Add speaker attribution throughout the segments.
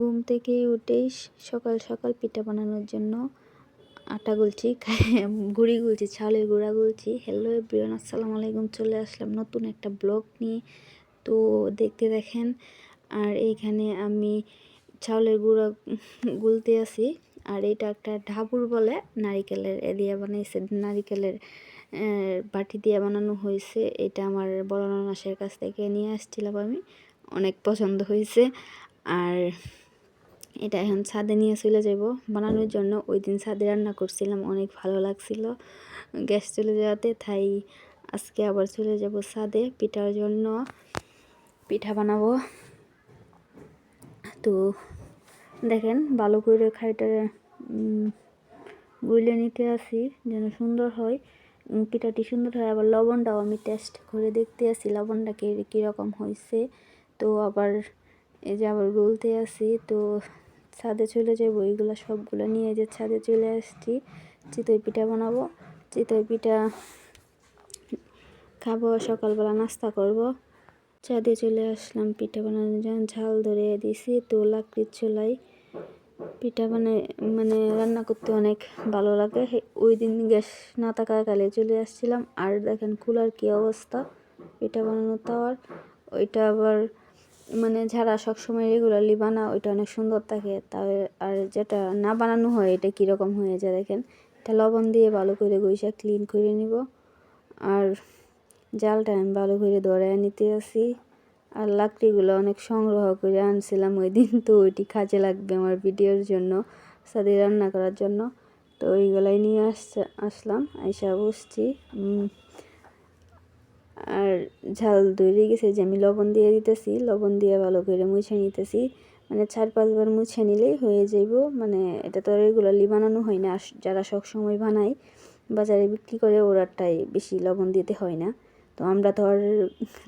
Speaker 1: ঘুম থেকে উঠেই সকাল সকাল পিঠা বানানোর জন্য আটা গুলছি, গুঁড়ি গুলছি, চালের গুঁড়া গুলছি। হ্যালো এভরিওয়ান, আসসালামু আলাইকুম। চলে আসলাম নতুন একটা ব্লগ নিয়ে। তো দেখতে দেখেন। আর এইখানে আমি চাউলের গুঁড়া গুলতে আছি। আর এটা একটা ঢাবুর বলে, নারিকেলের দিয়ে বানাইছে, নারিকেলের বাটি দিয়ে বানানো হয়েছে। এটা আমার বড় নানাসের কাছ থেকে নিয়ে আসছিলাম আমি, অনেক পছন্দ হয়েছে। আর এটা এখন ছাদে নিয়ে চলে যাব বানানোর জন্য। ওই দিন ছাদে রান্না করছিলাম, অনেক ভালো লাগছিল গ্যাস চলে যাওয়াতে, তাই আজকে আবার চলে যাব ছাদে পিঠার জন্য। পিঠা বানাবো। তো দেখেন ভালো করে খাইটা গুলে নিতে আসি যেন সুন্দর হয়, পিঠাটি সুন্দর হয়। আবার লবণটাও আমি টেস্ট করে দেখতে আসি লবণটা কীরকম হয়েছে। তো আবার এই যে আবার গুলতে আসি। তো ছাদে চলে যাবো, এইগুলো সবগুলো নিয়ে যে ছাদে চলে আসছি। চিতই পিঠা বানাবো, চিতই পিঠা খাবো, সকালবেলা নাস্তা করব। ছাদে চলে আসলাম পিঠা বানানোর জন্য, ঝাল ধরে দিছি। তো লাকড়ির চুলায় পিঠা মানে রান্না করতে অনেক ভালো লাগে। ওই দিন গ্যাস না থাকাকালে চলে আসছিলাম। আর দেখেন কুলার কি অবস্থা পিঠা বানানো তাওয়ার। ওইটা আবার মানে যারা সবসময় রেগুলারলি বানা ওইটা অনেক সুন্দর থাকে। তবে আর যেটা না বানানো হয় এটা কীরকম হয়ে যায় দেখেন। এটা লবণ দিয়ে ভালো করে গইসা ক্লিন করে নিব। আর জালটা আমি ভালো করে ধরায় নিতে আসি। আর লাকড়িগুলো অনেক সংগ্রহ করে আনছিলাম ওই দিন, তো ওইটি কাজে লাগবে আমার ভিডিওর জন্য, সাথে রান্না করার জন্য। তো ওইগুলাই নিয়ে আসলাম, আইসা বসছি। আর ঝাল ধরে গেছে যে আমি লবণ দিয়ে দিতেছি, লবণ দিয়ে ভালো করে মুছে নিতেছি। মানে 4-5 বার মুছে নিলেই হয়ে যাইব। মানে এটা তো রেগুলারলি বানানো হয় না, যারা সব সময় বানায় বাজারে বিক্রি করে ওরাটাই বেশি লবণ দিতে হয় না। তো আমরা তো আর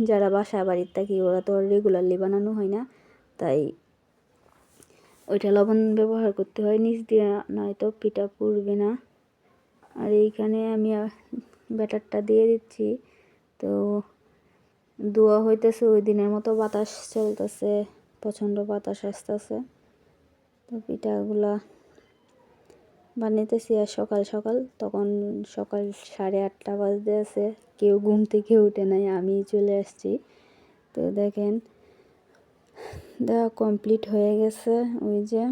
Speaker 1: যারা বাসা বাড়ির থাকি ওরা তো আর রেগুলারলি বানানো হয় না, তাই ওইটা লবণ ব্যবহার করতে হয় নিচ দিয়ে, নয়তো পিঠা পুড়বে না। আর এইখানে আমি ব্যাটারটা দিয়ে দিচ্ছি। তো দোয়া হইতেছে, ওই দিনের মতো বাতাস চলতেছে, প্রচণ্ড বাতাস আসতেছে। তো পিঠাগুলা বানাইতেছি আর সকাল সকাল, তখন সকাল 8:30 বাজতে আছে, কেউ ঘুম থেকে উঠে নাই, আমি চলে আসছি। তো দেখেন দেওয়া কমপ্লিট হয়ে গেছে। ওই যে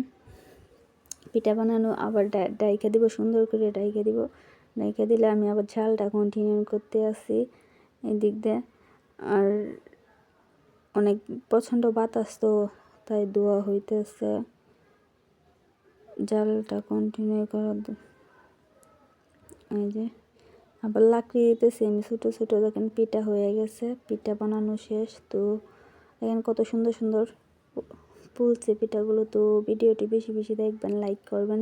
Speaker 1: পিঠা বানানো আবার ডাইকা দিব, সুন্দর করে ডাইকা দিব। ডাইকা দিলে আমি আবার ঝালটা কন্টিনিউ করতে আসি এদিক দিয়ে। আর অনেক প্রচণ্ড বাতাস, তো তাই দোয়া হইতেছে জালটা কন্টিনিউ করার। এই যে আবার লাকড়ি দিতেছি আমি ছোটো ছোটো। দেখেন পিঠা হয়ে গেছে, পিঠা বানানো শেষ। তো দেখেন কত সুন্দর সুন্দর ফুলছে পিঠাগুলো। তো ভিডিওটি বেশি বেশি দেখবেন, লাইক করবেন,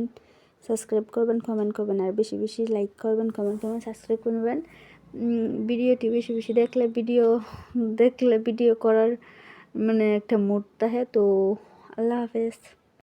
Speaker 1: সাবস্ক্রাইব করবেন, কমেন্ট করবেন। আর বেশি বেশি লাইক করবেন, কমেন্ট করবেন, সাবস্ক্রাইব করবেন। ভিডিওটি বেশি বেশি দেখলে ভিডিও করার মানে একটা মুড থাকে। তো আল্লাহ হাফেজ।